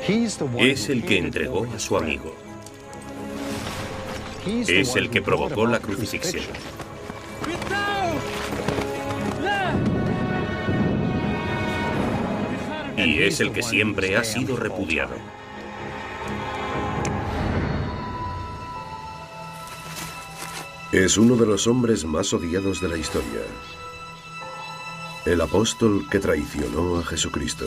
Es el que entregó a su amigo. Es el que provocó la crucifixión. Y es el que siempre ha sido repudiado. Es uno de los hombres más odiados de la historia. El apóstol que traicionó a Jesucristo.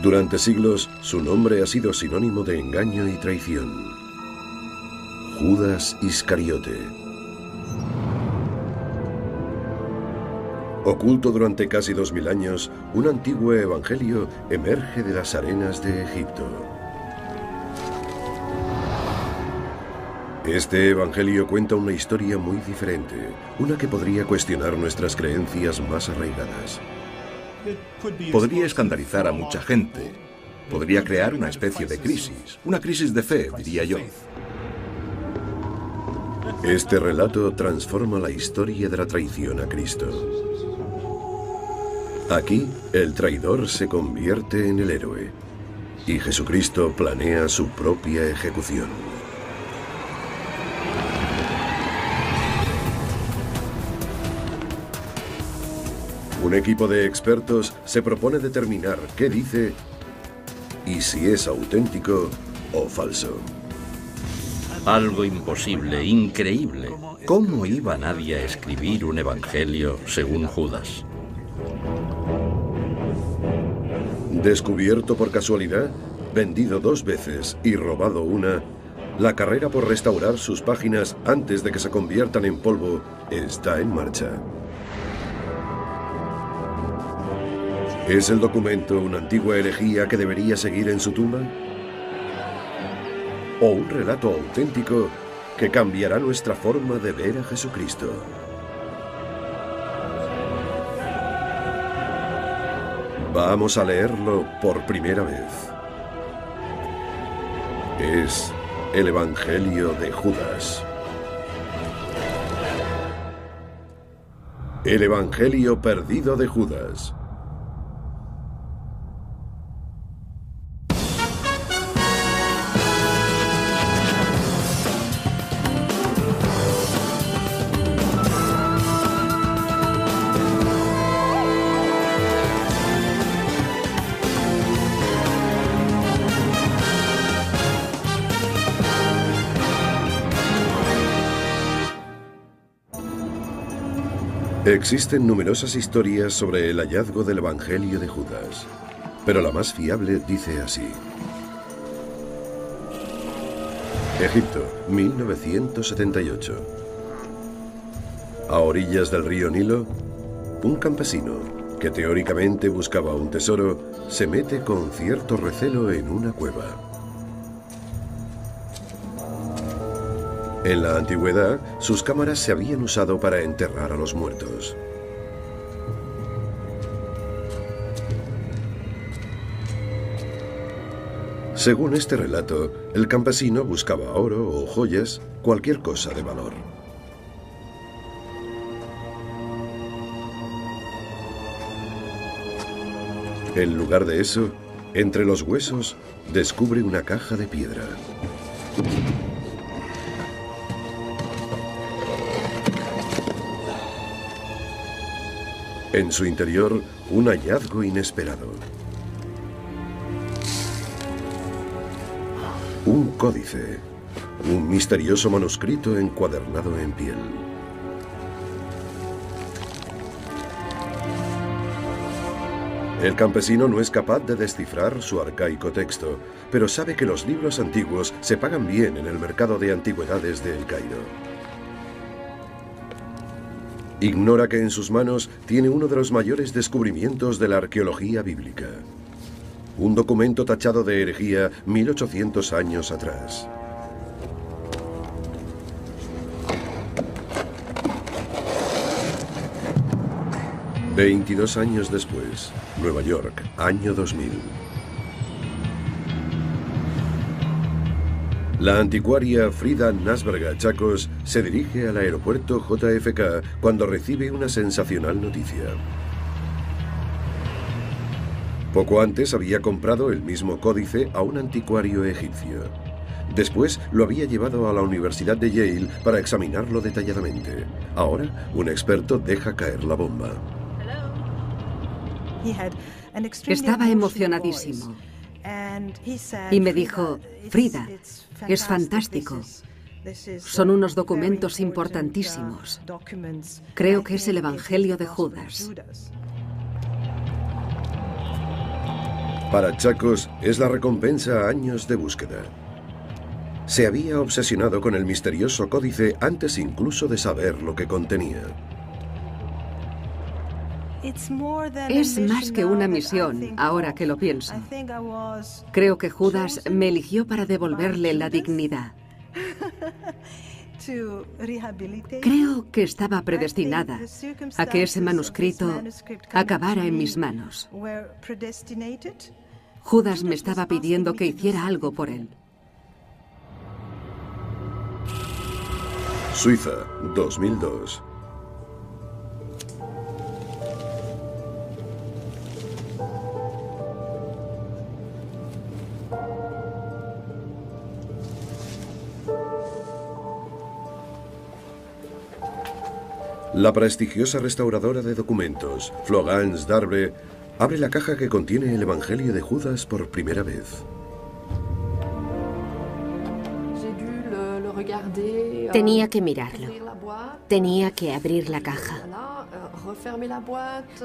Durante siglos, su nombre ha sido sinónimo de engaño y traición. Judas Iscariote. Oculto durante casi 2000 años, un antiguo evangelio emerge de las arenas de Egipto. Este evangelio cuenta una historia muy diferente, una que podría cuestionar nuestras creencias más arraigadas. Podría escandalizar a mucha gente. Podría crear una especie de crisis. Una crisis de fe, diría yo. Este relato transforma la historia de la traición a Cristo. Aquí, el traidor se convierte en el héroe, y Jesucristo planea su propia ejecución. Un equipo de expertos se propone determinar qué dice y si es auténtico o falso. Algo imposible, increíble. ¿Cómo iba nadie a escribir un evangelio según Judas? Descubierto por casualidad, vendido 2 veces y robado una, la carrera por restaurar sus páginas antes de que se conviertan en polvo está en marcha. ¿Es el documento una antigua herejía que debería seguir en su tumba? ¿O un relato auténtico que cambiará nuestra forma de ver a Jesucristo? Vamos a leerlo por primera vez. Es el Evangelio de Judas. El Evangelio perdido de Judas. Existen numerosas historias sobre el hallazgo del Evangelio de Judas, pero la más fiable dice así. Egipto, 1978. A orillas del río Nilo, un campesino, que teóricamente buscaba un tesoro, se mete con cierto recelo en una cueva. En la antigüedad, sus cámaras se habían usado para enterrar a los muertos. Según este relato, el campesino buscaba oro o joyas, cualquier cosa de valor. En lugar de eso, entre los huesos, descubre una caja de piedra. En su interior, un hallazgo inesperado. Un códice, un misterioso manuscrito encuadernado en piel. El campesino no es capaz de descifrar su arcaico texto, pero sabe que los libros antiguos se pagan bien en el mercado de antigüedades de El Cairo. Ignora que en sus manos tiene uno de los mayores descubrimientos de la arqueología bíblica. Un documento tachado de herejía 1800 años atrás. «22 años después, Nueva York, año 2000. La anticuaria Frida Nasberga Chacos se dirige al aeropuerto JFK cuando recibe una sensacional noticia. Poco antes había comprado el mismo códice a un anticuario egipcio. Después lo había llevado a la Universidad de Yale para examinarlo detalladamente. Ahora, un experto deja caer la bomba. Estaba emocionadísimo. Y me dijo, Frida, es fantástico. Son unos documentos importantísimos. Creo que es el Evangelio de Judas. Para Chacos es la recompensa a años de búsqueda. Se había obsesionado con el misterioso códice antes incluso de saber lo que contenía. Es más que una misión, ahora que lo pienso. Creo que Judas me eligió para devolverle la dignidad. Creo que estaba predestinada a que ese manuscrito acabara en mis manos. Judas me estaba pidiendo que hiciera algo por él. Suiza, 2002. La prestigiosa restauradora de documentos, Florence Darbre, abre la caja que contiene el Evangelio de Judas por primera vez. Tenía que mirarlo. Tenía que abrir la caja.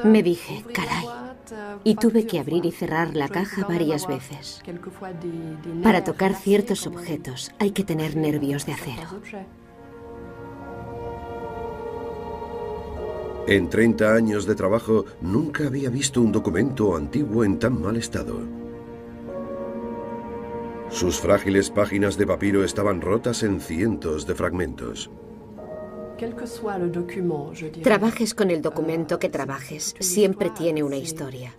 Me dije, caray. Y tuve que abrir y cerrar la caja varias veces. Para tocar ciertos objetos hay que tener nervios de acero. En 30 años de trabajo, nunca había visto un documento antiguo en tan mal estado. Sus frágiles páginas de papiro estaban rotas en cientos de fragmentos. Trabajes con el documento que trabajes, siempre tiene una historia.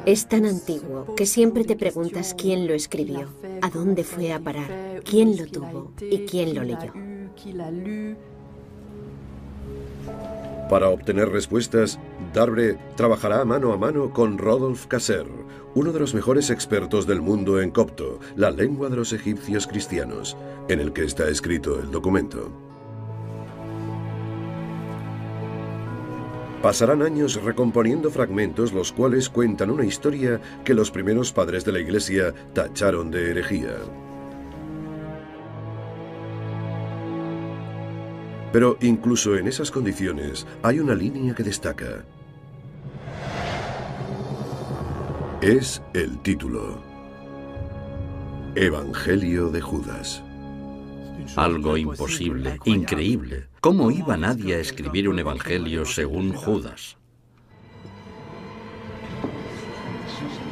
Es tan antiguo que siempre te preguntas quién lo escribió, a dónde fue a parar, quién lo tuvo y quién lo leyó. Para obtener respuestas, Darbre trabajará mano a mano con Rodolphe Casser, uno de los mejores expertos del mundo en copto, la lengua de los egipcios cristianos, en el que está escrito el documento. Pasarán años recomponiendo fragmentos los cuales cuentan una historia que los primeros padres de la Iglesia tacharon de herejía. Pero incluso en esas condiciones hay una línea que destaca. Es el título. Evangelio de Judas. Algo imposible, increíble. ¿Cómo iba nadie a escribir un evangelio según Judas?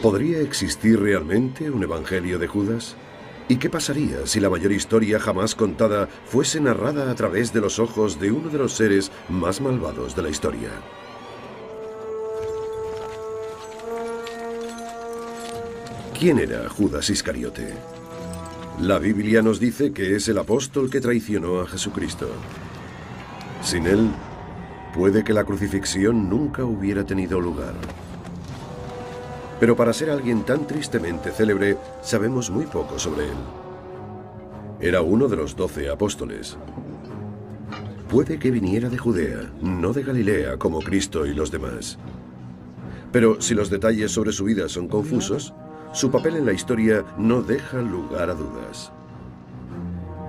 ¿Podría existir realmente un evangelio de Judas? ¿Y qué pasaría si la mayor historia jamás contada fuese narrada a través de los ojos de uno de los seres más malvados de la historia? ¿Quién era Judas Iscariote? La Biblia nos dice que es el apóstol que traicionó a Jesucristo. Sin él, puede que la crucifixión nunca hubiera tenido lugar. Pero para ser alguien tan tristemente célebre, sabemos muy poco sobre él. Era uno de los 12 apóstoles. Puede que viniera de Judea, no de Galilea como Cristo y los demás. Pero si los detalles sobre su vida son confusos, su papel en la historia no deja lugar a dudas.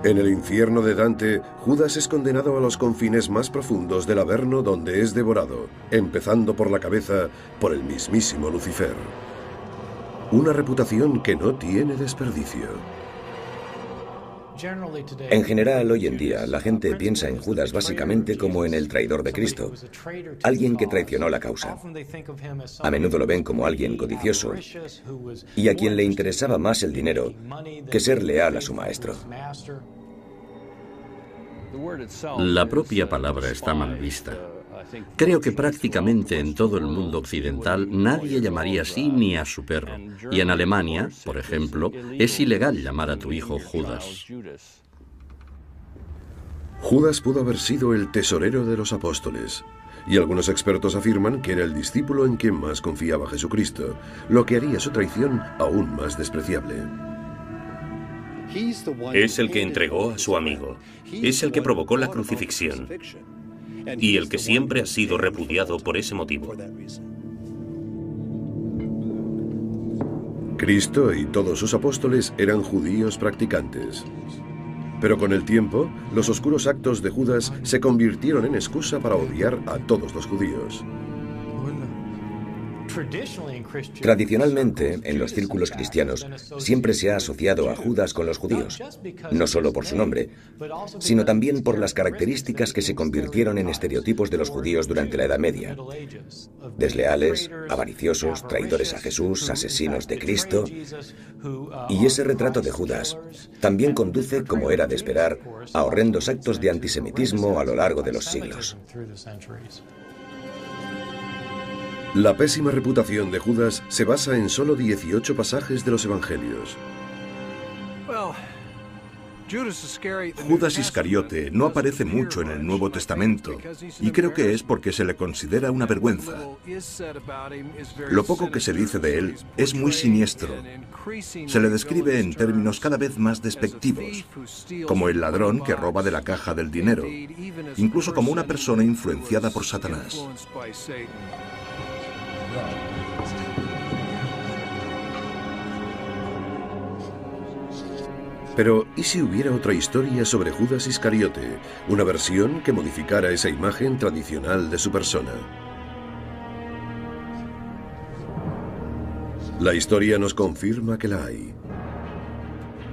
En el infierno de Dante, Judas es condenado a los confines más profundos del Averno, donde es devorado, empezando por la cabeza por el mismísimo Lucifer. Una reputación que no tiene desperdicio. En general, hoy en día, la gente piensa en Judas básicamente como en el traidor de Cristo, alguien que traicionó la causa. A menudo lo ven como alguien codicioso y a quien le interesaba más el dinero que ser leal a su maestro. La propia palabra está mal vista. Creo que prácticamente en todo el mundo occidental nadie llamaría así ni a su perro. Y en Alemania, por ejemplo, es ilegal llamar a tu hijo Judas. Judas pudo haber sido el tesorero de los apóstoles. y algunos expertos afirman que era el discípulo en quien más confiaba Jesucristo, lo que haría su traición aún más despreciable. Es el que entregó a su amigo. Es el que provocó la crucifixión. Y el que siempre ha sido repudiado por ese motivo. Cristo y todos sus apóstoles eran judíos practicantes. Pero con el tiempo, los oscuros actos de Judas se convirtieron en excusa para odiar a todos los judíos. Tradicionalmente, en los círculos cristianos, siempre se ha asociado a Judas con los judíos, no solo por su nombre, sino también por las características que se convirtieron en estereotipos de los judíos durante la Edad Media. Desleales, avariciosos, traidores a Jesús, asesinos de Cristo. Y ese retrato de Judas también conduce, como era de esperar, a horrendos actos de antisemitismo a lo largo de los siglos. La pésima reputación de Judas se basa en solo 18 pasajes de los Evangelios. Judas Iscariote no aparece mucho en el Nuevo Testamento, y creo que es porque se le considera una vergüenza. Lo poco que se dice de él es muy siniestro. Se le describe en términos cada vez más despectivos, como el ladrón que roba de la caja del dinero, incluso como una persona influenciada por Satanás. Pero, ¿y si hubiera otra historia sobre Judas Iscariote? Una versión que modificara esa imagen tradicional de su persona. La historia nos confirma que la hay.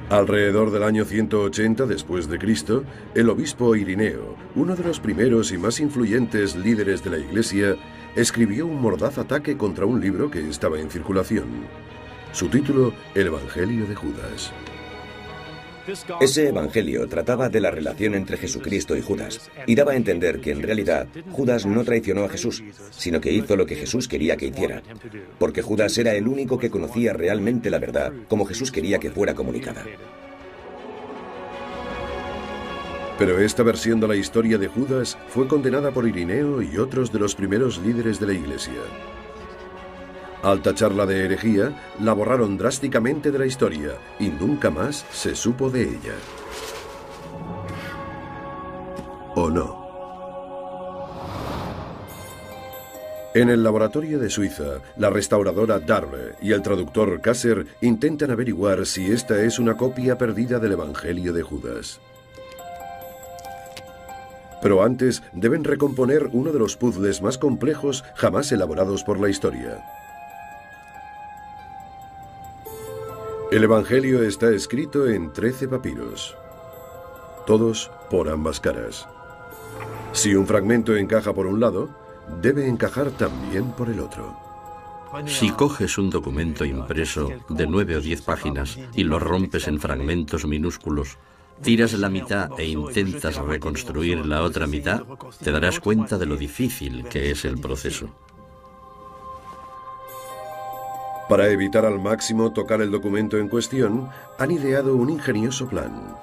Alrededor del año 180 después de Cristo, el obispo Irineo, uno de los primeros y más influyentes líderes de la Iglesia, escribió un mordaz ataque contra un libro que estaba en circulación. Su título, El Evangelio de Judas. Ese evangelio trataba de la relación entre Jesucristo y Judas, y daba a entender que en realidad Judas no traicionó a Jesús, sino que hizo lo que Jesús quería que hiciera, porque Judas era el único que conocía realmente la verdad, como Jesús quería que fuera comunicada. Pero esta versión de la historia de Judas fue condenada por Irineo y otros de los primeros líderes de la Iglesia. Al tacharla de herejía, la borraron drásticamente de la historia y nunca más se supo de ella. ¿O no? En el laboratorio de Suiza, la restauradora Darbe y el traductor Kasser intentan averiguar si esta es una copia perdida del Evangelio de Judas. Pero antes deben recomponer uno de los puzzles más complejos jamás elaborados por la historia. El Evangelio está escrito en 13 papiros, todos por ambas caras. Si un fragmento encaja por un lado, debe encajar también por el otro. Si coges un documento impreso de 9 o 10 páginas y lo rompes en fragmentos minúsculos, tiras la mitad e intentas reconstruir la otra mitad, te darás cuenta de lo difícil que es el proceso. Para evitar al máximo tocar el documento en cuestión, han ideado un ingenioso plan.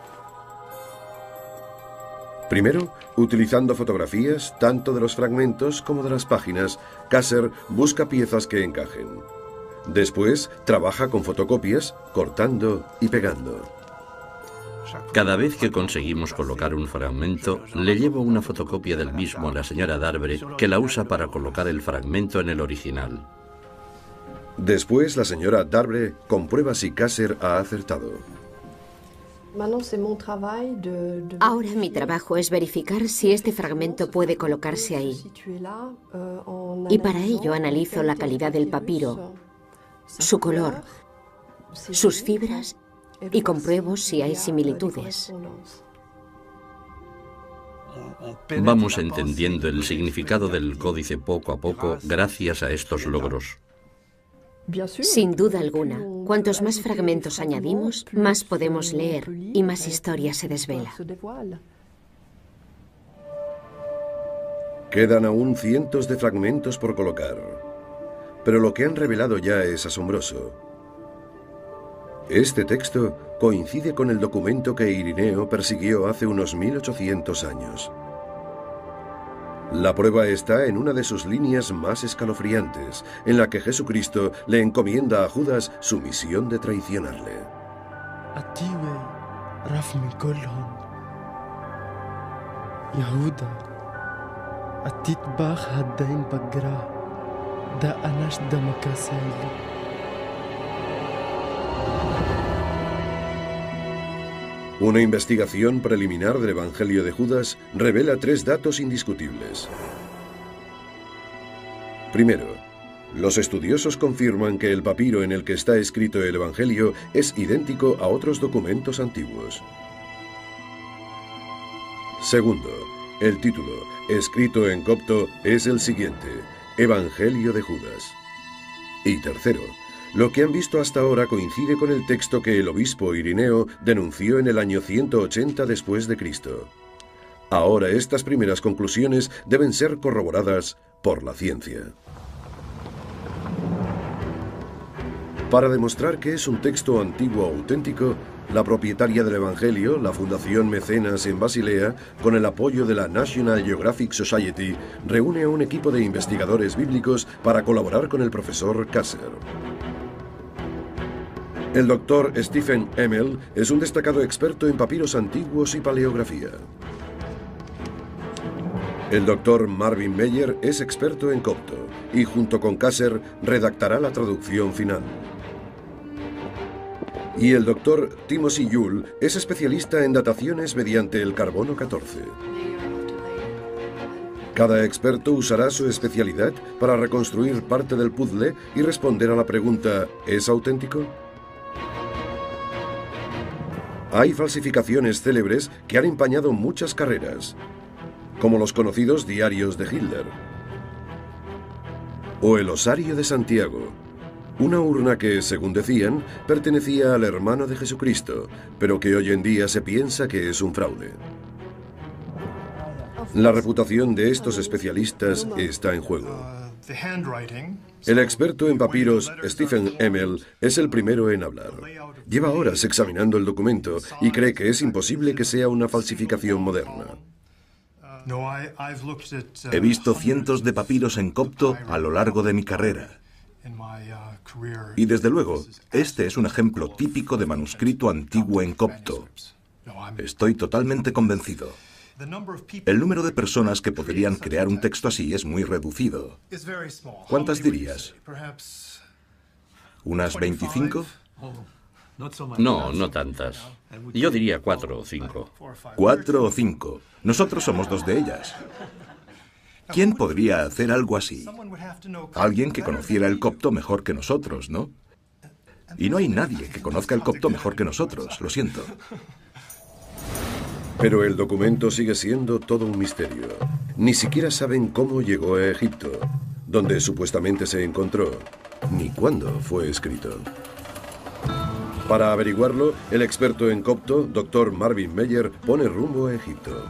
Primero, utilizando fotografías tanto de los fragmentos como de las páginas, Kasser busca piezas que encajen. Después, trabaja con fotocopias, cortando y pegando. Cada vez que conseguimos colocar un fragmento, le llevo una fotocopia del mismo a la señora Darbre, que la usa para colocar el fragmento en el original. Después, la señora Darbre comprueba si Kasser ha acertado. Ahora mi trabajo es verificar si este fragmento puede colocarse ahí. Y para ello analizo la calidad del papiro, su color, sus fibras y compruebo si hay similitudes. Vamos entendiendo el significado del códice poco a poco gracias a estos logros. Sin duda alguna, cuantos más fragmentos añadimos, más podemos leer y más historia se desvela. Quedan aún cientos de fragmentos por colocar, pero lo que han revelado ya es asombroso. Este texto coincide con el documento que Irineo persiguió hace unos 1800 años. La prueba está en una de sus líneas más escalofriantes, en la que Jesucristo le encomienda a Judas su misión de traicionarle. Una investigación preliminar del Evangelio de Judas revela 3 datos indiscutibles. Primero, los estudiosos confirman que el papiro en el que está escrito el Evangelio es idéntico a otros documentos antiguos. Segundo, el título, escrito en copto, es el siguiente: Evangelio de Judas. Y tercero, lo que han visto hasta ahora coincide con el texto que el obispo Irineo denunció en el año 180 después de Cristo. Ahora estas primeras conclusiones deben ser corroboradas por la ciencia. Para demostrar que es un texto antiguo auténtico, la propietaria del Evangelio, la Fundación Mecenas en Basilea, con el apoyo de la National Geographic Society, reúne a un equipo de investigadores bíblicos para colaborar con el profesor Kasser. El doctor Stephen Emmel es un destacado experto en papiros antiguos y paleografía. El doctor Marvin Meyer es experto en copto y junto con Kasser redactará la traducción final. Y el doctor Timothy Yule es especialista en dataciones mediante el carbono 14. Cada experto usará su especialidad para reconstruir parte del puzzle y responder a la pregunta ¿es auténtico? Hay falsificaciones célebres que han empañado muchas carreras, como los conocidos diarios de Hitler, o el Osario de Santiago, una urna que, según decían, pertenecía al hermano de Jesucristo, pero que hoy en día se piensa que es un fraude. La reputación de estos especialistas está en juego. El experto en papiros, Stephen Emmel, es el primero en hablar. Lleva horas examinando el documento y cree que es imposible que sea una falsificación moderna. He visto cientos de papiros en copto a lo largo de mi carrera. Y desde luego, este es un ejemplo típico de manuscrito antiguo en copto. Estoy totalmente convencido. El número de personas que podrían crear un texto así es muy reducido. ¿Cuántas dirías? ¿Unas 25? No, no tantas. Yo diría 4 o 5. 4 o 5. Nosotros somos 2 de ellas. ¿Quién podría hacer algo así? Alguien que conociera el copto mejor que nosotros, ¿no? Y no hay nadie que conozca el copto mejor que nosotros, lo siento. Pero el documento sigue siendo todo un misterio. Ni siquiera saben cómo llegó a Egipto, donde supuestamente se encontró, ni cuándo fue escrito. Para averiguarlo, el experto en copto, Dr. Marvin Meyer, pone rumbo a Egipto.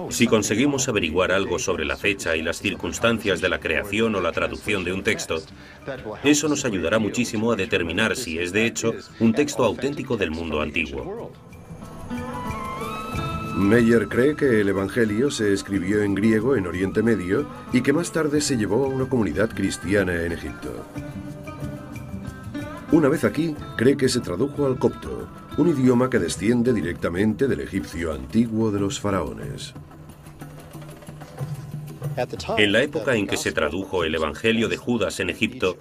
Si conseguimos averiguar algo sobre la fecha y las circunstancias de la creación o la traducción de un texto, eso nos ayudará muchísimo a determinar si es de hecho un texto auténtico del mundo antiguo. Meyer cree que el Evangelio se escribió en griego en Oriente Medio y que más tarde se llevó a una comunidad cristiana en Egipto. Una vez aquí, cree que se tradujo al copto, un idioma que desciende directamente del egipcio antiguo de los faraones. En la época en que se tradujo el Evangelio de Judas en Egipto,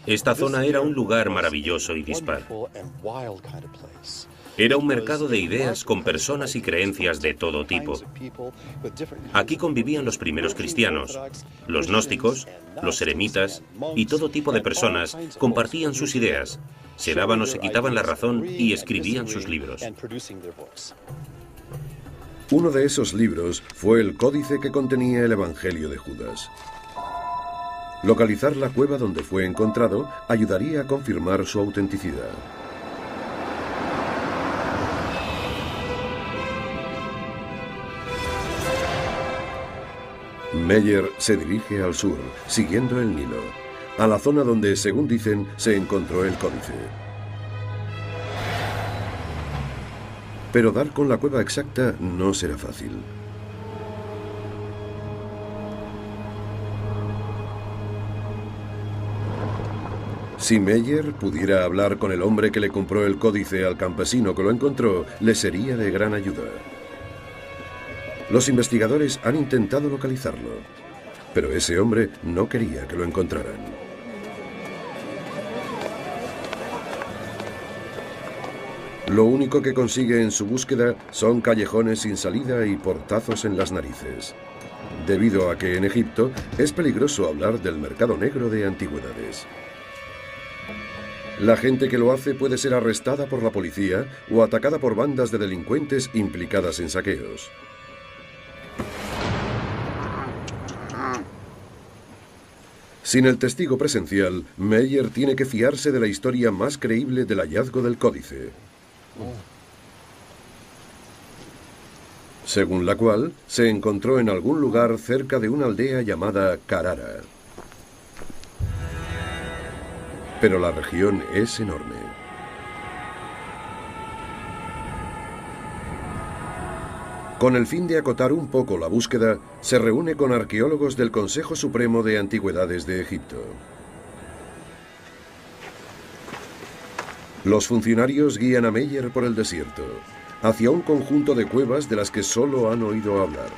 esta zona era un lugar maravilloso y dispar. Era un mercado de ideas con personas y creencias de todo tipo. Aquí convivían los primeros cristianos, los gnósticos, los eremitas y todo tipo de personas compartían sus ideas, se daban o se quitaban la razón y escribían sus libros. Uno de esos libros fue el códice que contenía el Evangelio de Judas. Localizar la cueva donde fue encontrado ayudaría a confirmar su autenticidad. Meyer se dirige al sur, siguiendo el Nilo, a la zona donde, según dicen, se encontró el códice. Pero dar con la cueva exacta no será fácil. Si Meyer pudiera hablar con el hombre que le compró el códice al campesino que lo encontró, le sería de gran ayuda. Los investigadores han intentado localizarlo, pero ese hombre no quería que lo encontraran. Lo único que consigue en su búsqueda son callejones sin salida y portazos en las narices, debido a que en Egipto es peligroso hablar del mercado negro de antigüedades. La gente que lo hace puede ser arrestada por la policía o atacada por bandas de delincuentes implicadas en saqueos. Sin el testigo presencial, Meyer tiene que fiarse de la historia más creíble del hallazgo del códice, según la cual se encontró en algún lugar cerca de una aldea llamada Carrara. Pero la región es enorme. Con el fin de acotar un poco la búsqueda, se reúne con arqueólogos del Consejo Supremo de Antigüedades de Egipto. Los funcionarios guían a Meyer por el desierto, hacia un conjunto de cuevas de las que solo han oído hablar.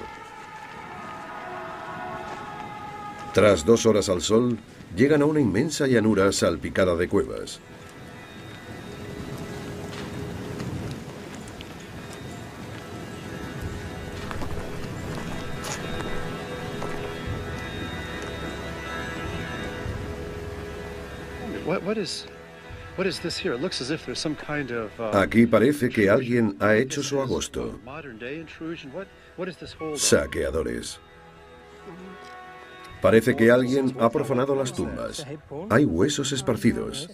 Tras 2 horas al sol, llegan a una inmensa llanura salpicada de cuevas. Aquí parece que alguien ha hecho su agosto. Saqueadores. Parece que alguien ha profanado las tumbas. Hay huesos esparcidos.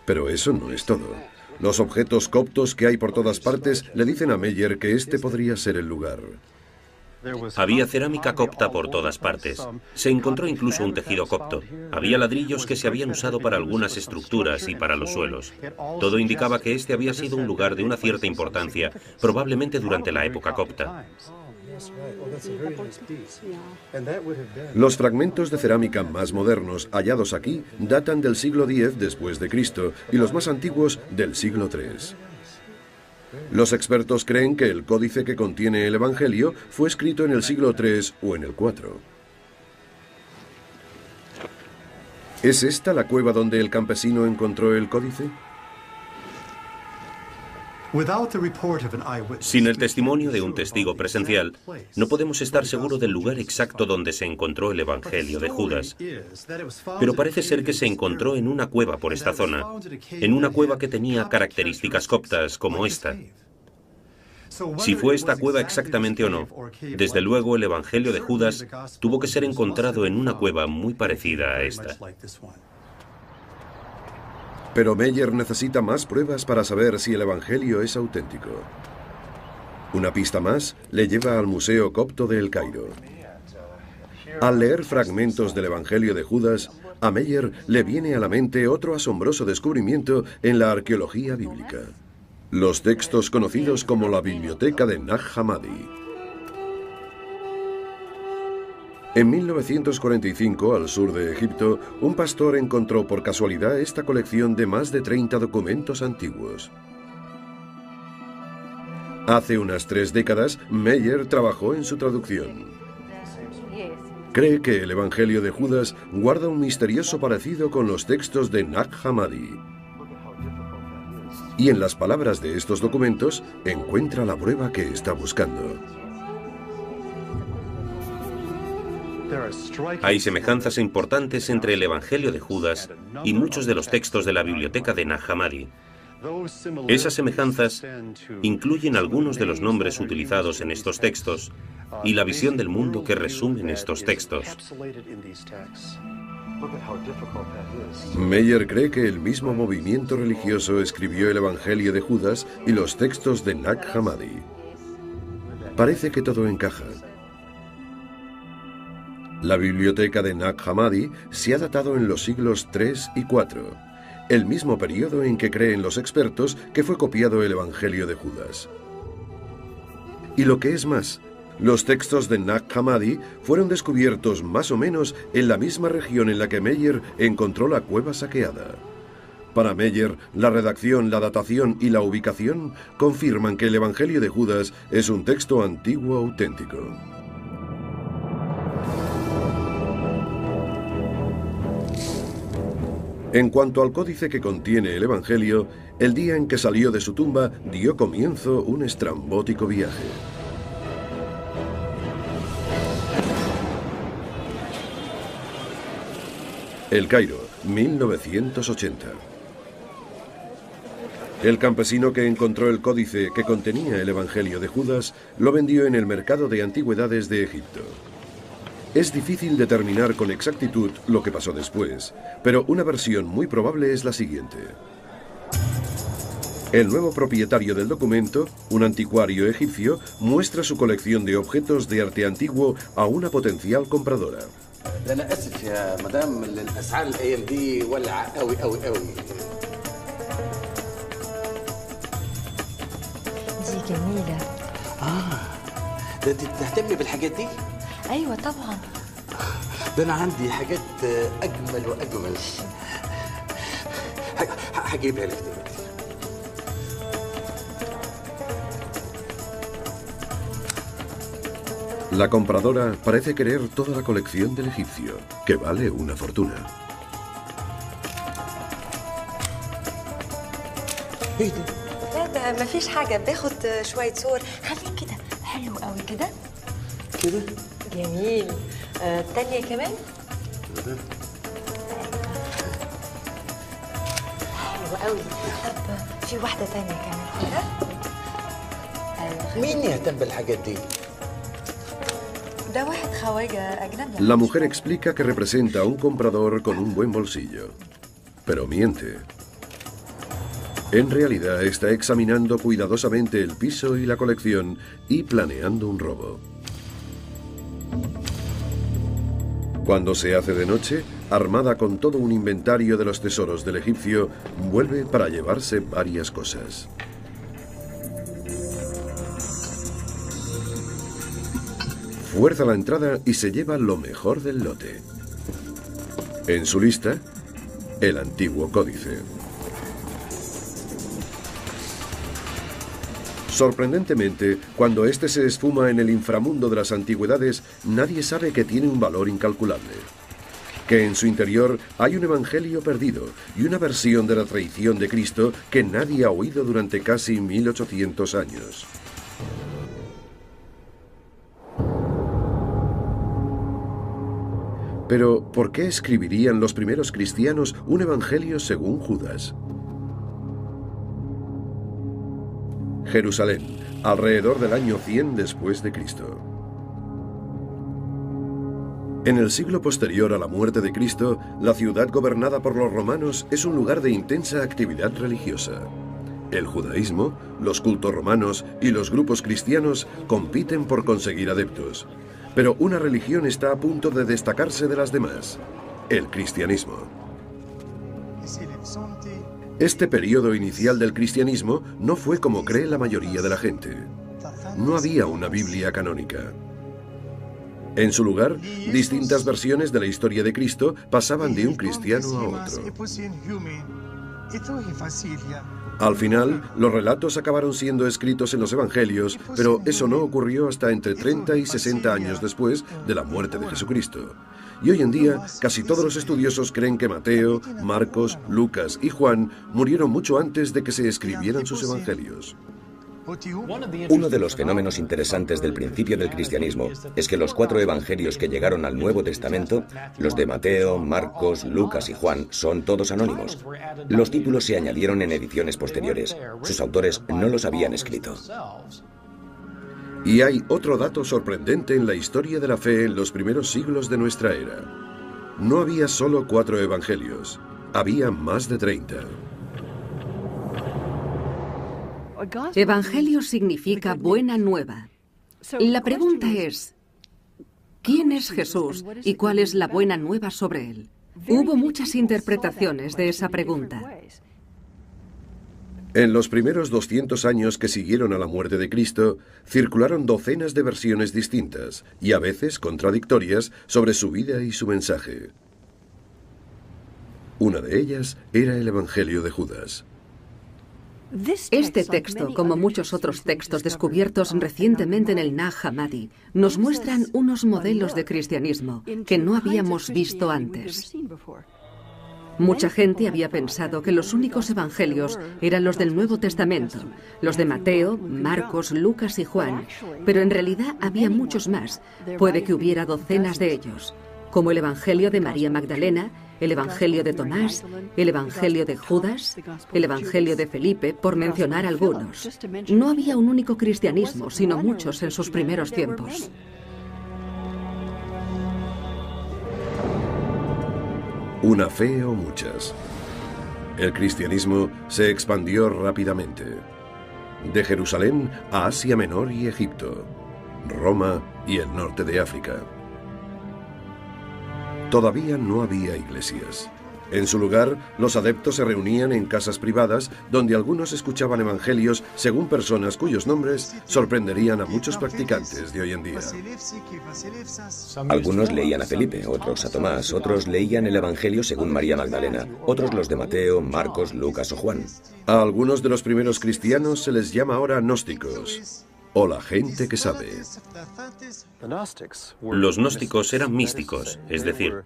Pero eso no es todo. Los objetos coptos que hay por todas partes le dicen a Meyer que este podría ser el lugar. Había cerámica copta por todas partes. Se encontró incluso un tejido copto. Había ladrillos que se habían usado para algunas estructuras y para los suelos. Todo indicaba que este había sido un lugar de una cierta importancia, probablemente durante la época copta. Los fragmentos de cerámica más modernos hallados aquí datan del siglo X después de Cristo y los más antiguos del siglo III. Los expertos creen que el códice que contiene el Evangelio fue escrito en el siglo III o en el IV. ¿Es esta la cueva donde el campesino encontró el códice? Sin el testimonio de un testigo presencial, no podemos estar seguros del lugar exacto donde se encontró el Evangelio de Judas. Pero parece ser que se encontró en una cueva por esta zona, en una cueva que tenía características coptas como esta. Si fue esta cueva exactamente o no, desde luego el Evangelio de Judas tuvo que ser encontrado en una cueva muy parecida a esta. Pero Meyer necesita más pruebas para saber si el Evangelio es auténtico. Una pista más le lleva al Museo Copto de El Cairo. Al leer fragmentos del Evangelio de Judas, a Meyer le viene a la mente otro asombroso descubrimiento en la arqueología bíblica: los textos conocidos como la Biblioteca de Nag Hammadi. En 1945, al sur de Egipto, un pastor encontró por casualidad esta colección de más de 30 documentos antiguos. Hace unas 3 décadas, Meyer trabajó en su traducción. Cree que el Evangelio de Judas guarda un misterioso parecido con los textos de Nag Hammadi. Y en las palabras de estos documentos encuentra la prueba que está buscando. Hay semejanzas importantes entre el Evangelio de Judas y muchos de los textos de la biblioteca de Nag Hammadi. Esas semejanzas incluyen algunos de los nombres utilizados en estos textos y la visión del mundo que resumen estos textos. Meyer cree que el mismo movimiento religioso escribió el Evangelio de Judas y los textos de Nag Hammadi. Parece que todo encaja. La biblioteca de Nag Hammadi se ha datado en los siglos III y IV, el mismo periodo en que creen los expertos que fue copiado el Evangelio de Judas. Y lo que es más, los textos de Nag Hammadi fueron descubiertos más o menos en la misma región en la que Meyer encontró la cueva saqueada, Para Meyer, la redacción, la datación y la ubicación confirman que el Evangelio de Judas es un texto antiguo auténtico. En cuanto al códice que contiene el Evangelio, el día en que salió de su tumba dio comienzo un estrambótico viaje. El Cairo, 1980. El campesino que encontró el códice que contenía el Evangelio de Judas lo vendió en el mercado de antigüedades de Egipto. Es difícil determinar con exactitud lo que pasó después, pero una versión muy probable es la siguiente. El nuevo propietario del documento, un anticuario egipcio, muestra su colección de objetos de arte antiguo a una potencial compradora. جميلة. ده انت بتهتمي بالحاجات دي؟ أيوة طبعا. ده أنا عندي حاجات أجمل وأجمل. هجيبها لك دلوقتي. La compradora parece querer toda la colección del egipcio, que vale una fortuna. ايه ده؟ لا ده مفيش حاجة، باخد شوية صور. خليك كده حلو قوي كده. كده؟ جميل. التانية كمان؟ كده؟ حلو قوي. طب في واحدة تانية كمان كده. مين يهتم بالحاجات دي؟ ده واحد خواجة أجنبي. La mujer explica que representa a un comprador con un buen bolsillo, pero miente. En realidad está examinando cuidadosamente el piso y la colección y planeando un robo. Cuando se hace de noche, armada con todo un inventario de los tesoros del egipcio, vuelve para llevarse varias cosas. Fuerza la entrada y se lleva lo mejor del lote. En su lista, el antiguo códice. Sorprendentemente, cuando este se esfuma en el inframundo de las antigüedades, nadie sabe que tiene un valor incalculable. Que en su interior hay un evangelio perdido y una versión de la traición de Cristo que nadie ha oído durante casi 1800 años. Pero, ¿por qué escribirían los primeros cristianos un evangelio según Judas? Jerusalén, alrededor del año 100 después de Cristo. En el siglo posterior a la muerte de Cristo, la ciudad gobernada por los romanos es un lugar de intensa actividad religiosa. El judaísmo, los cultos romanos y los grupos cristianos compiten por conseguir adeptos. Pero una religión está a punto de destacarse de las demás: el cristianismo. Este periodo inicial del cristianismo no fue como cree la mayoría de la gente. No había una Biblia canónica. En su lugar, distintas versiones de la historia de Cristo pasaban de un cristiano a otro. Al final, los relatos acabaron siendo escritos en los evangelios, pero eso no ocurrió hasta entre 30 y 60 años después de la muerte de Jesucristo. Y hoy en día, casi todos los estudiosos creen que Mateo, Marcos, Lucas y Juan murieron mucho antes de que se escribieran sus evangelios. Uno de los fenómenos interesantes del principio del cristianismo es que los 4 evangelios que llegaron al Nuevo Testamento, los de Mateo, Marcos, Lucas y Juan, son todos anónimos. Los títulos se añadieron en ediciones posteriores. Sus autores no los habían escrito. Y hay otro dato sorprendente en la historia de la fe en los primeros siglos de nuestra era. No había solo 4 evangelios, había más de 30. Evangelio significa buena nueva. La pregunta es, ¿quién es Jesús y cuál es la buena nueva sobre él? Hubo muchas interpretaciones de esa pregunta. En los primeros 200 años que siguieron a la muerte de Cristo, circularon docenas de versiones distintas y a veces contradictorias sobre su vida y su mensaje. Una de ellas era el Evangelio de Judas. Este texto, como muchos otros textos descubiertos recientemente en el Nag Hammadi, nos muestran unos modelos de cristianismo que no habíamos visto antes. Mucha gente había pensado que los únicos evangelios eran los del Nuevo Testamento, los de Mateo, Marcos, Lucas y Juan, pero en realidad había muchos más, puede que hubiera docenas de ellos, como el Evangelio de María Magdalena, el Evangelio de Tomás, el Evangelio de Judas, el Evangelio de Felipe, por mencionar algunos. No había un único cristianismo, sino muchos en sus primeros tiempos. Una fe o muchas. El cristianismo se expandió rápidamente. De Jerusalén a Asia Menor y Egipto, Roma y el norte de África. Todavía no había iglesias. En su lugar, los adeptos se reunían en casas privadas donde algunos escuchaban evangelios según personas cuyos nombres sorprenderían a muchos practicantes de hoy en día. Algunos leían a Felipe, otros a Tomás, otros leían el Evangelio según María Magdalena, otros los de Mateo, Marcos, Lucas o Juan. A algunos de los primeros cristianos se les llama ahora gnósticos, o la gente que sabe. Los gnósticos eran místicos, es decir,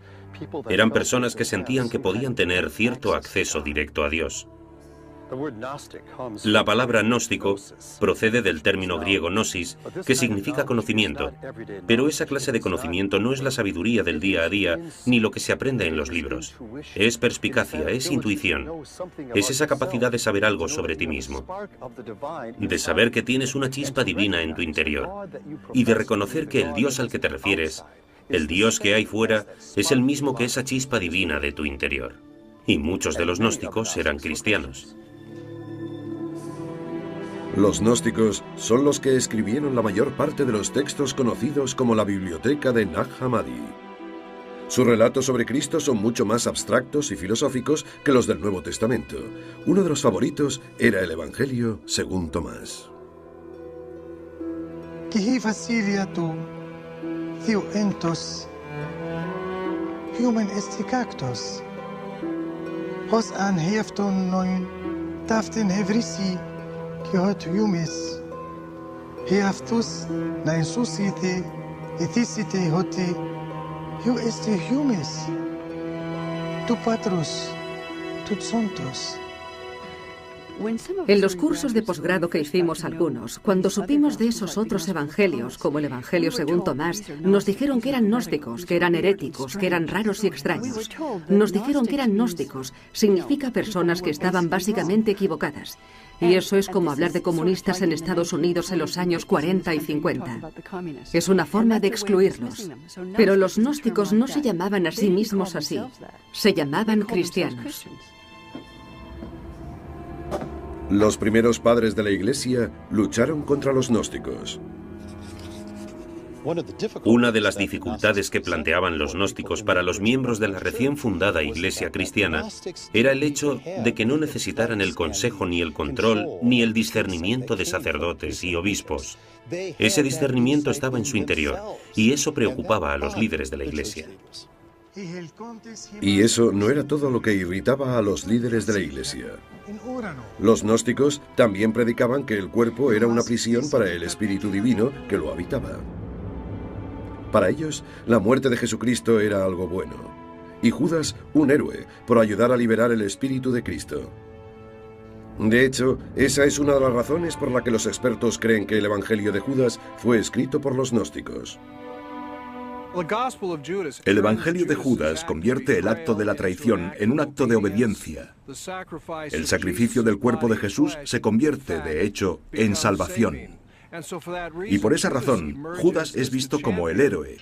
eran personas que sentían que podían tener cierto acceso directo a Dios. La palabra gnóstico procede del término griego gnosis, que significa conocimiento, pero esa clase de conocimiento no es la sabiduría del día a día ni lo que se aprende en los libros. Es perspicacia, es intuición, es esa capacidad de saber algo sobre ti mismo, de saber que tienes una chispa divina en tu interior y de reconocer que el Dios al que te refieres, el Dios que hay fuera, es el mismo que esa chispa divina de tu interior. Y muchos de los gnósticos eran cristianos. Los gnósticos son los que escribieron la mayor parte de los textos conocidos como la Biblioteca de Nag Hammadi. Sus relatos sobre Cristo son mucho más abstractos y filosóficos que los del Nuevo Testamento. Uno de los favoritos era el Evangelio según Tomás. En los cursos de posgrado que hicimos algunos, cuando supimos de esos otros evangelios, como el Evangelio según Tomás, nos dijeron que eran gnósticos, que eran heréticos, que eran raros y extraños. Nos dijeron que eran gnósticos, significa personas que estaban básicamente equivocadas. Y eso es como hablar de comunistas en Estados Unidos en los años 40 y 50. Es una forma de excluirlos. Pero los gnósticos no se llamaban a sí mismos así, se llamaban cristianos. Los primeros padres de la Iglesia lucharon contra los gnósticos. Una de las dificultades que planteaban los gnósticos para los miembros de la recién fundada Iglesia cristiana era el hecho de que no necesitaran el consejo ni el control ni el discernimiento de sacerdotes y obispos. Ese discernimiento estaba en su interior y eso preocupaba a los líderes de la Iglesia. Y eso no era todo lo que irritaba a los líderes de la Iglesia. Los gnósticos también predicaban que el cuerpo era una prisión para el Espíritu Divino que lo habitaba. Para ellos, la muerte de Jesucristo era algo bueno, y Judas un héroe por ayudar a liberar el Espíritu de Cristo. De hecho, esa es una de las razones por la que los expertos creen que el Evangelio de Judas fue escrito por los gnósticos. El Evangelio de Judas convierte el acto de la traición en un acto de obediencia. El sacrificio del cuerpo de Jesús se convierte, de hecho, en salvación. Y por esa razón, Judas es visto como el héroe,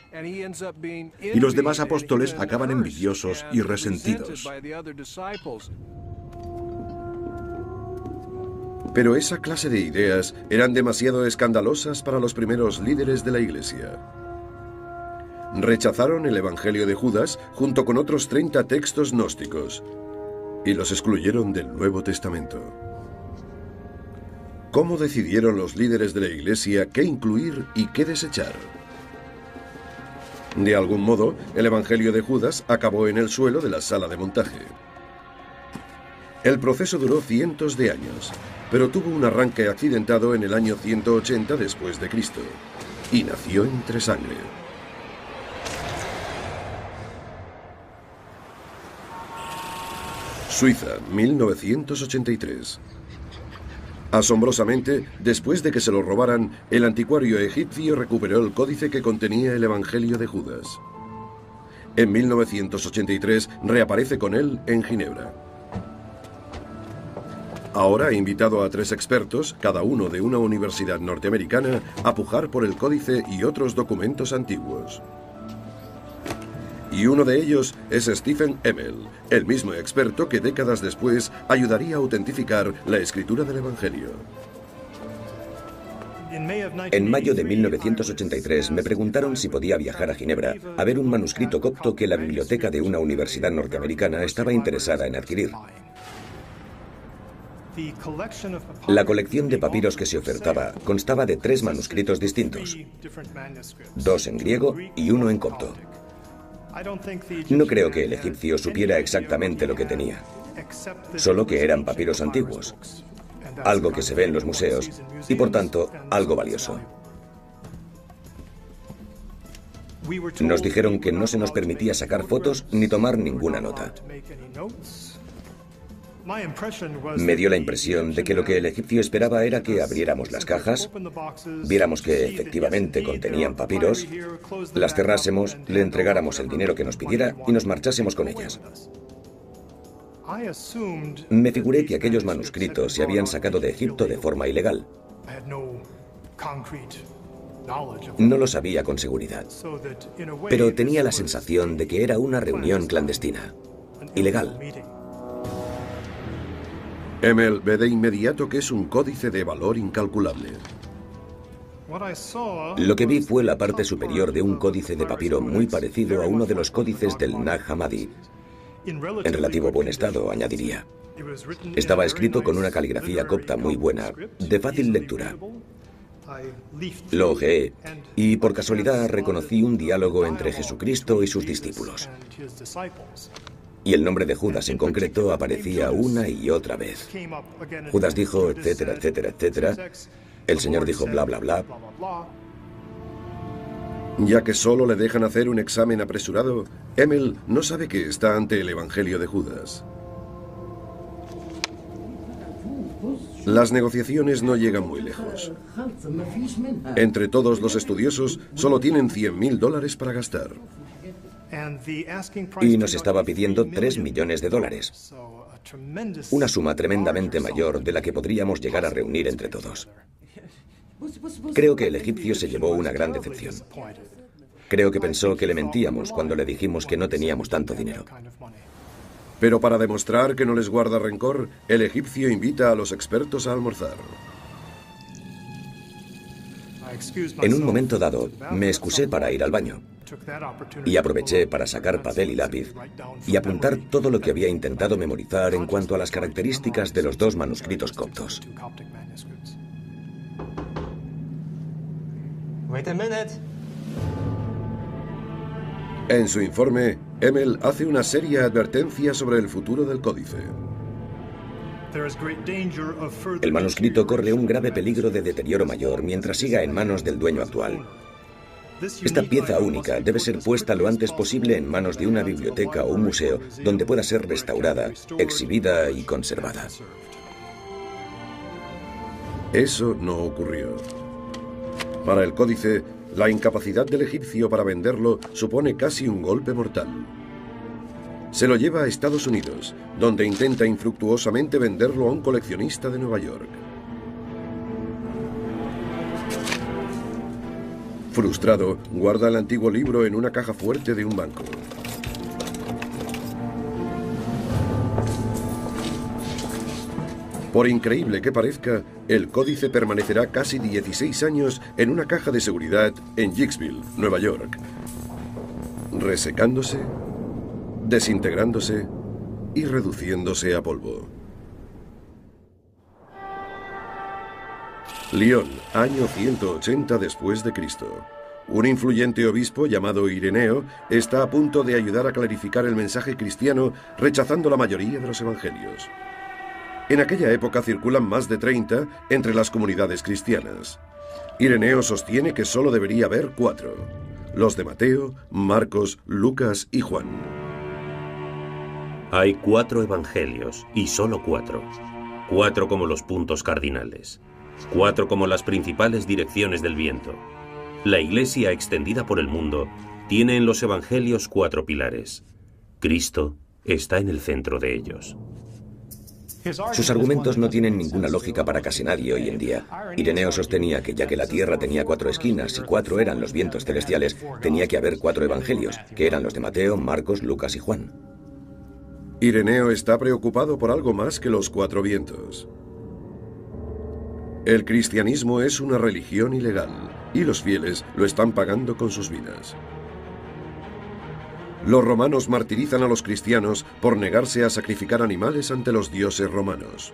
y los demás apóstoles acaban envidiosos y resentidos. Pero esa clase de ideas eran demasiado escandalosas para los primeros líderes de la Iglesia. Rechazaron el Evangelio de Judas junto con otros 30 textos gnósticos y los excluyeron del Nuevo Testamento. ¿Cómo decidieron los líderes de la Iglesia qué incluir y qué desechar? De algún modo, el Evangelio de Judas acabó en el suelo de la sala de montaje. El proceso duró cientos de años, pero tuvo un arranque accidentado en el año 180 después de Cristo y nació entre sangre. Suiza, 1983. Asombrosamente, después de que se lo robaran, el anticuario egipcio recuperó el códice que contenía el Evangelio de Judas. En 1983 reaparece con él en Ginebra. Ahora ha invitado a 3 expertos, cada uno de una universidad norteamericana, a pujar por el códice y otros documentos antiguos. Y uno de ellos es Stephen Emmel, el mismo experto que décadas después ayudaría a autentificar la escritura del Evangelio. En mayo de 1983 me preguntaron si podía viajar a Ginebra a ver un manuscrito copto que la biblioteca de una universidad norteamericana estaba interesada en adquirir. La colección de papiros que se ofertaba constaba de 3 manuscritos distintos, 2 en griego y 1 en copto. No creo que el egipcio supiera exactamente lo que tenía, solo que eran papiros antiguos, algo que se ve en los museos y por tanto algo valioso. Nos dijeron que no se nos permitía sacar fotos ni tomar ninguna nota. Me dio la impresión de que lo que el egipcio esperaba era que abriéramos las cajas, viéramos que efectivamente contenían papiros, las cerrásemos, le entregáramos el dinero que nos pidiera y nos marchásemos con ellas. Me figuré que aquellos manuscritos se habían sacado de Egipto de forma ilegal. No lo sabía con seguridad, pero tenía la sensación de que era una reunión clandestina, ilegal. Emmel ve de inmediato que es un códice de valor incalculable. Lo que vi fue la parte superior de un códice de papiro muy parecido a uno de los códices del Nag Hammadi. En relativo buen estado, añadiría. Estaba escrito con una caligrafía copta muy buena, de fácil lectura. Lo hojeé y por casualidad reconocí un diálogo entre Jesucristo y sus discípulos. Y el nombre de Judas en concreto aparecía una y otra vez. Judas dijo, etcétera, etcétera, etcétera. El Señor dijo, bla, bla, bla. Ya que solo le dejan hacer un examen apresurado, Emmel no sabe que está ante el Evangelio de Judas. Las negociaciones no llegan muy lejos. Entre todos los estudiosos, solo tienen $100.000 para gastar. Y nos estaba pidiendo $3 millones. Una suma tremendamente mayor de la que podríamos llegar a reunir entre todos. Creo que el egipcio se llevó una gran decepción. Creo que pensó que le mentíamos cuando le dijimos que no teníamos tanto dinero. Pero para demostrar que no les guarda rencor, el egipcio invita a los expertos a almorzar. En un momento dado, me excusé para ir al baño. Y aproveché para sacar papel y lápiz y apuntar todo lo que había intentado memorizar en cuanto a las características de los 2 manuscritos coptos. En su informe, Emmel hace una seria advertencia sobre el futuro del códice. El manuscrito corre un grave peligro de deterioro mayor mientras siga en manos del dueño actual. Esta pieza única debe ser puesta lo antes posible en manos de una biblioteca o un museo donde pueda ser restaurada, exhibida y conservada. Eso no ocurrió. Para el códice, la incapacidad del egipcio para venderlo supone casi un golpe mortal. Se lo lleva a Estados Unidos, donde intenta infructuosamente venderlo a un coleccionista de Nueva York. Frustrado, guarda el antiguo libro en una caja fuerte de un banco. Por increíble que parezca, el códice permanecerá casi 16 años en una caja de seguridad en Hicksville, Nueva York, resecándose, desintegrándose y reduciéndose a polvo. Lyon, año 180 después de Cristo. Un influyente obispo llamado Ireneo está a punto de ayudar a clarificar el mensaje cristiano rechazando la mayoría de los evangelios. En aquella época circulan más de 30 entre las comunidades cristianas. Ireneo sostiene que solo debería haber 4, los de Mateo, Marcos, Lucas y Juan. Hay 4 evangelios, y solo 4. 4 como los puntos cardinales. 4 como las principales direcciones del viento. La Iglesia extendida por el mundo tiene en los evangelios 4 pilares. Cristo está en el centro de ellos. Sus argumentos no tienen ninguna lógica para casi nadie hoy en día. Ireneo sostenía que ya que la Tierra tenía 4 esquinas y 4 eran los vientos celestiales, tenía que haber 4 evangelios, que eran los de Mateo, Marcos, Lucas y Juan. Ireneo está preocupado por algo más que los 4 vientos. El cristianismo es una religión ilegal y los fieles lo están pagando con sus vidas. Los romanos martirizan a los cristianos por negarse a sacrificar animales ante los dioses romanos.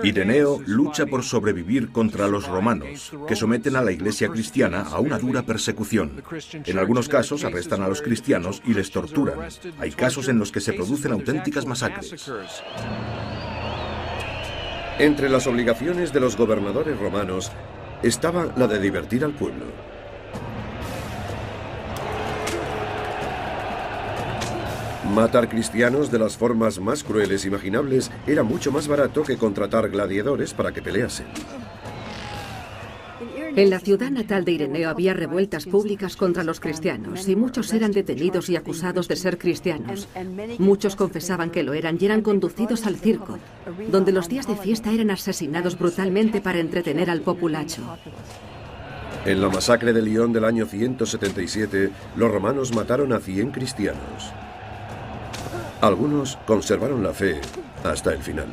Ireneo lucha por sobrevivir contra los romanos, que someten a la iglesia cristiana a una dura persecución. En algunos casos arrestan a los cristianos y les torturan. Hay casos en los que se producen auténticas masacres. Entre las obligaciones de los gobernadores romanos estaba la de divertir al pueblo. Matar cristianos de las formas más crueles imaginables era mucho más barato que contratar gladiadores para que peleasen. En la ciudad natal de Ireneo había revueltas públicas contra los cristianos y muchos eran detenidos y acusados de ser cristianos. Muchos confesaban que lo eran y eran conducidos al circo, donde los días de fiesta eran asesinados brutalmente para entretener al populacho. En la masacre de Lyon del año 177, los romanos mataron a 100 cristianos. Algunos conservaron la fe hasta el final.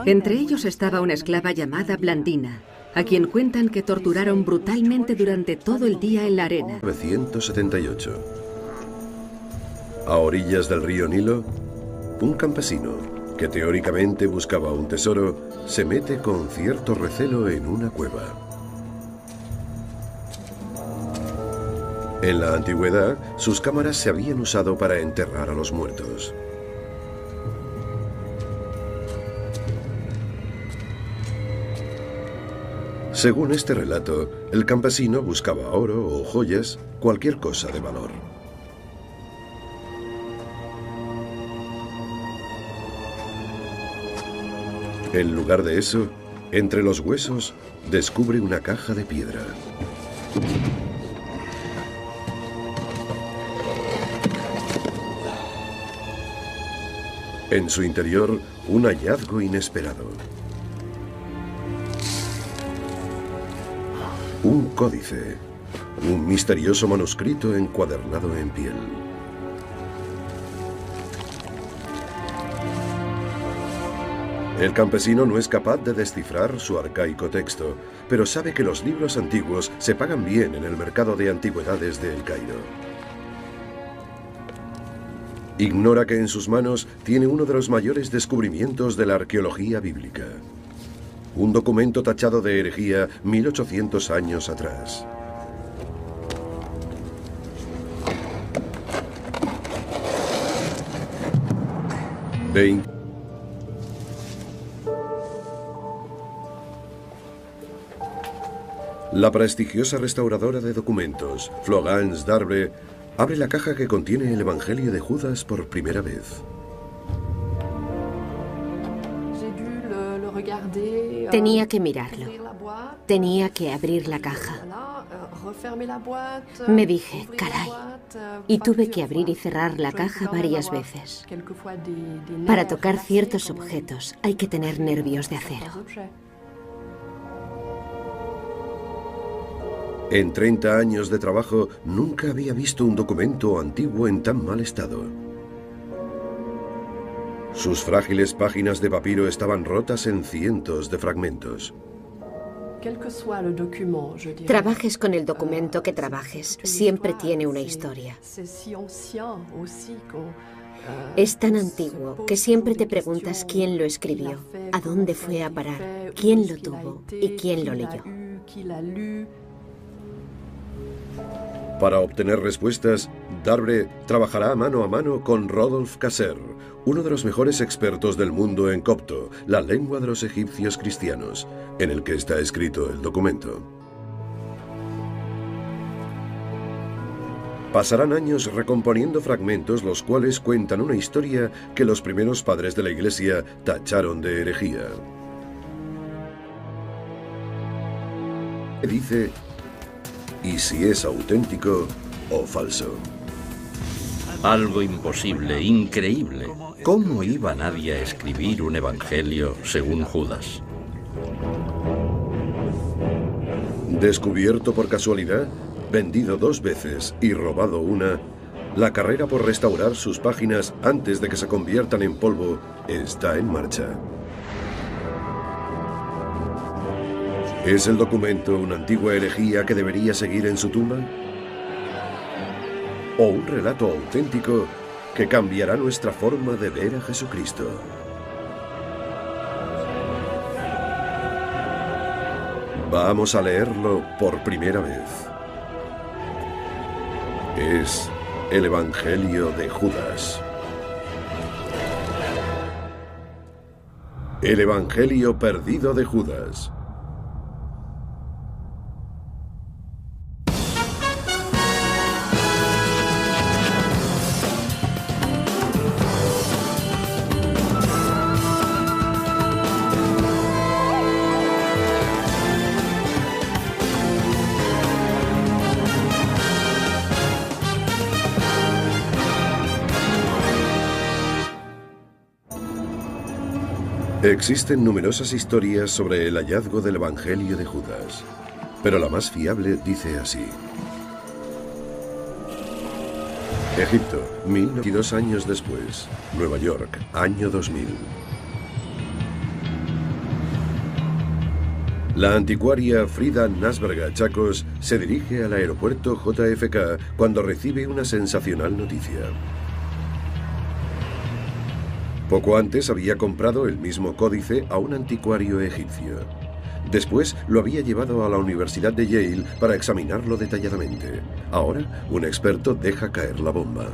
Entre ellos estaba una esclava llamada Blandina, a quien cuentan que torturaron brutalmente durante todo el día en la arena. 978. A orillas del río Nilo, un campesino, que teóricamente buscaba un tesoro, se mete con cierto recelo en una cueva. En la antigüedad, sus cámaras se habían usado para enterrar a los muertos. Según este relato, el campesino buscaba oro o joyas, cualquier cosa de valor. En lugar de eso, entre los huesos, descubre una caja de piedra. En su interior, un hallazgo inesperado. Un códice, un misterioso manuscrito encuadernado en piel. El campesino no es capaz de descifrar su arcaico texto, pero sabe que los libros antiguos se pagan bien en el mercado de antigüedades de El Cairo. Ignora que en sus manos tiene uno de los mayores descubrimientos de la arqueología bíblica. Un documento tachado de herejía 1800 años atrás. La prestigiosa restauradora de documentos, Florence Darbre, abre la caja que contiene el Evangelio de Judas por primera vez. Tenía que mirarlo. Tenía que abrir la caja. Me dije, caray. Y tuve que abrir y cerrar la caja varias veces. Para tocar ciertos objetos hay que tener nervios de acero. En 30 años de trabajo, nunca había visto un documento antiguo en tan mal estado. Sus frágiles páginas de papiro estaban rotas en cientos de fragmentos. Trabajes con el documento que trabajes, siempre tiene una historia. Es tan antiguo que siempre te preguntas quién lo escribió, a dónde fue a parar, quién lo tuvo y quién lo leyó. Para obtener respuestas, Darbre trabajará mano a mano con Rodolphe Casser, uno de los mejores expertos del mundo en copto, la lengua de los egipcios cristianos, en el que está escrito el documento. Pasarán años recomponiendo fragmentos los cuales cuentan una historia que los primeros padres de la Iglesia tacharon de herejía. Dice, ¿y si es auténtico o falso? Algo imposible, increíble. ¿Cómo iba nadie a escribir un evangelio según Judas? Descubierto por casualidad, vendido 2 veces y robado una, la carrera por restaurar sus páginas antes de que se conviertan en polvo está en marcha. ¿Es el documento una antigua herejía que debería seguir en su tumba? ¿O un relato auténtico que cambiará nuestra forma de ver a Jesucristo? Vamos a leerlo por primera vez. Es el Evangelio de Judas. El Evangelio perdido de Judas. Existen numerosas historias sobre el hallazgo del Evangelio de Judas, pero la más fiable dice así. Egipto, 1092 años después. Nueva York, año 2000. La anticuaria Frida Nasberga Chacos se dirige al aeropuerto JFK cuando recibe una sensacional noticia. Poco antes había comprado el mismo códice a un anticuario egipcio. Después lo había llevado a la Universidad de Yale para examinarlo detalladamente. Ahora, un experto deja caer la bomba.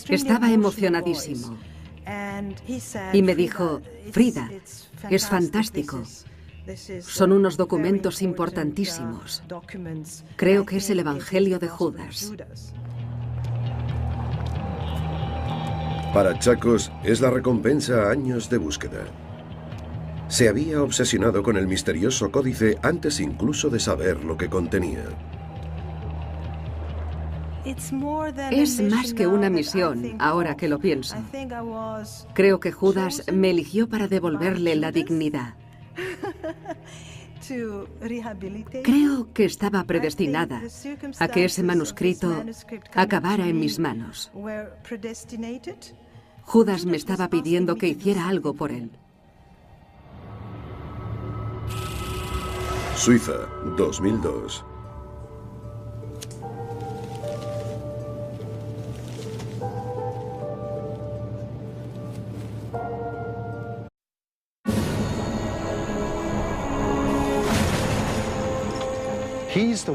Estaba emocionadísimo. Y me dijo, Frida, es fantástico. Son unos documentos importantísimos. Creo que es el Evangelio de Judas. Para Chacos es la recompensa a años de búsqueda. Se había obsesionado con el misterioso códice antes incluso de saber lo que contenía. Es más que una misión, ahora que lo pienso. Creo que Judas me eligió para devolverle la dignidad. Creo que estaba predestinada a que ese manuscrito acabara en mis manos. Judas me estaba pidiendo que hiciera algo por él. Suiza, 2002.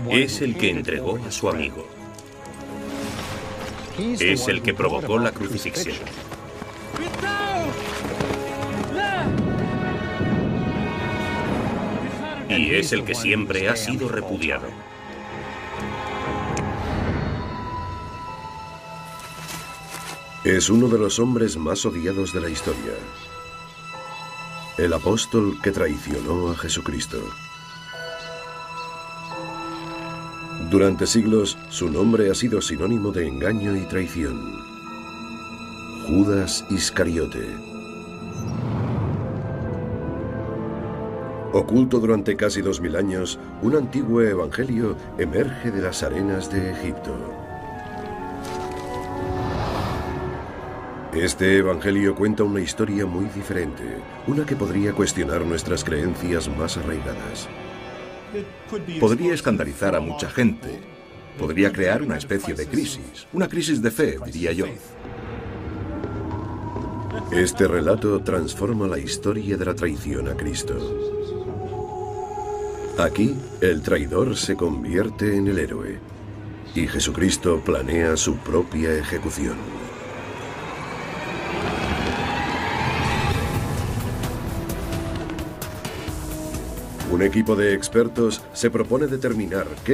Es el que entregó a su amigo. Es el que provocó la crucifixión. Y es el que siempre ha sido repudiado. Es uno de los hombres más odiados de la historia. El apóstol que traicionó a Jesucristo. Durante siglos, su nombre ha sido sinónimo de engaño y traición. Judas Iscariote. Oculto durante casi 2000 años, un antiguo evangelio emerge de las arenas de Egipto. Este evangelio cuenta una historia muy diferente, una que podría cuestionar nuestras creencias más arraigadas. Podría escandalizar a mucha gente. Podría crear una especie de crisis. Una crisis de fe, diría yo. Este relato transforma la historia de la traición a Cristo. Aquí, el traidor se convierte en el héroe y Jesucristo planea su propia ejecución. Un equipo de expertos se propone determinar qué